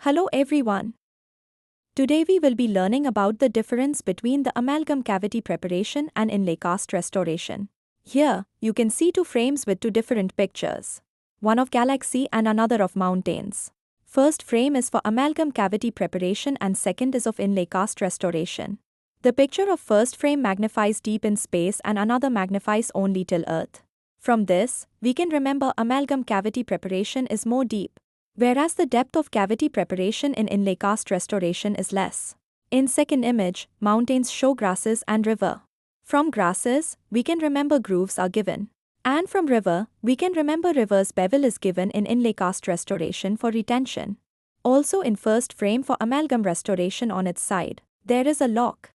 Hello everyone. Today we will be learning about the difference between the amalgam cavity preparation and inlay cast restoration. Here, you can see two frames with two different pictures. One of galaxy and another of mountains. First frame is for amalgam cavity preparation and second is of inlay cast restoration. The picture of first frame magnifies deep in space and another magnifies only till Earth. From this, we can remember amalgam cavity preparation is more deep, whereas the depth of cavity preparation in inlay cast restoration is less. In second image, mountains show grasses and river. From grasses, we can remember grooves are given. And from river, we can remember river's bevel is given in inlay cast restoration for retention. Also in first frame for amalgam restoration on its side, there is a lock.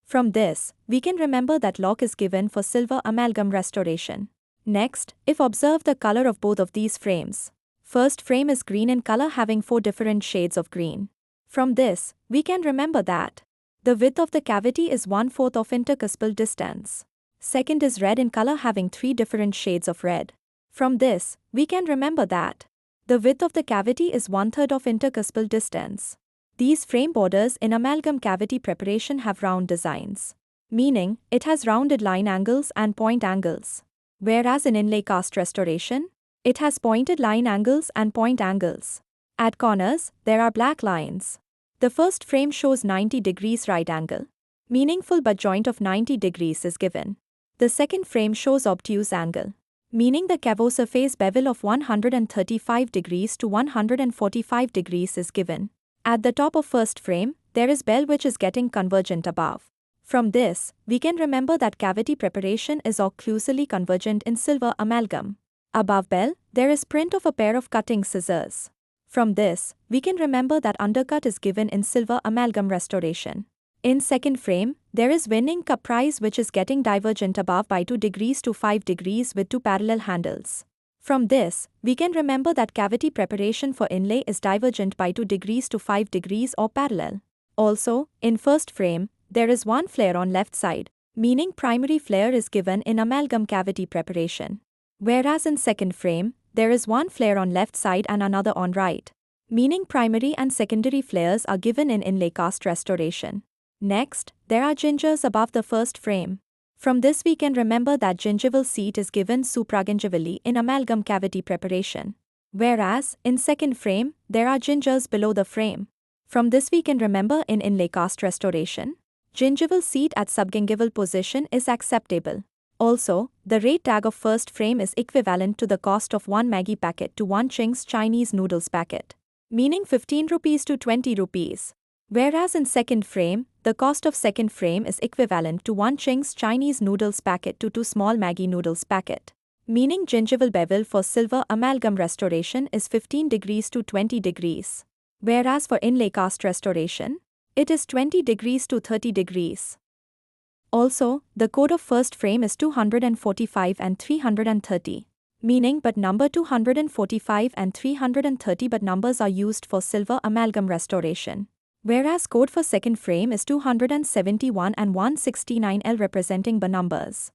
From this, we can remember that lock is given for silver amalgam restoration. Next, if observe the color of both of these frames. First frame is green in color having 4 different shades of green. From this, we can remember that the width of the cavity is 1/4 of intercuspal distance. Second is red in color having 3 different shades of red. From this, we can remember that the width of the cavity is 1/3 of intercuspal distance. These frame borders in amalgam cavity preparation have round designs, meaning it has rounded line angles and point angles. Whereas in inlay cast restoration, it has pointed line angles and point angles. At corners, there are black lines. The first frame shows 90 degrees right angle, meaning full butt joint of 90 degrees is given. The second frame shows obtuse angle, meaning the cavo-surface bevel of 135 degrees to 145 degrees is given. At the top of first frame, there is bell which is getting convergent above. From this, we can remember that cavity preparation is occlusally convergent in silver amalgam. Above bell, there is print of a pair of cutting scissors. From this, we can remember that undercut is given in silver amalgam restoration. In second frame, there is winning cup prise which is getting divergent above by 2 degrees to 5 degrees with 2 parallel handles. From this, we can remember that cavity preparation for inlay is divergent by 2 degrees to 5 degrees or parallel. Also, in first frame, there is one flare on left side, meaning primary flare is given in amalgam cavity preparation. Whereas in second frame, there is one flare on left side and another on right, meaning primary and secondary flares are given in inlay cast restoration. Next, there are gingers above the first frame. From this we can remember that gingival seat is given supragingivally in amalgam cavity preparation. Whereas, in second frame, there are gingers below the frame. From this we can remember in inlay cast restoration, gingival seat at subgingival position is acceptable. Also, the rate tag of first frame is equivalent to the cost of 1 Maggi packet to 1 Ching's Chinese noodles packet, meaning 15 rupees to 20 rupees. Whereas in second frame, the cost of second frame is equivalent to 1 Ching's Chinese noodles packet to 2 small Maggi noodles packet, meaning gingival bevel for silver amalgam restoration is 15 degrees to 20 degrees. Whereas for inlay cast restoration, it is 20 degrees to 30 degrees. Also, the code of first frame is 245 and 330, meaning but number 245 and 330 but numbers are used for silver amalgam restoration. Whereas code for second frame is 271 and 169L representing but numbers.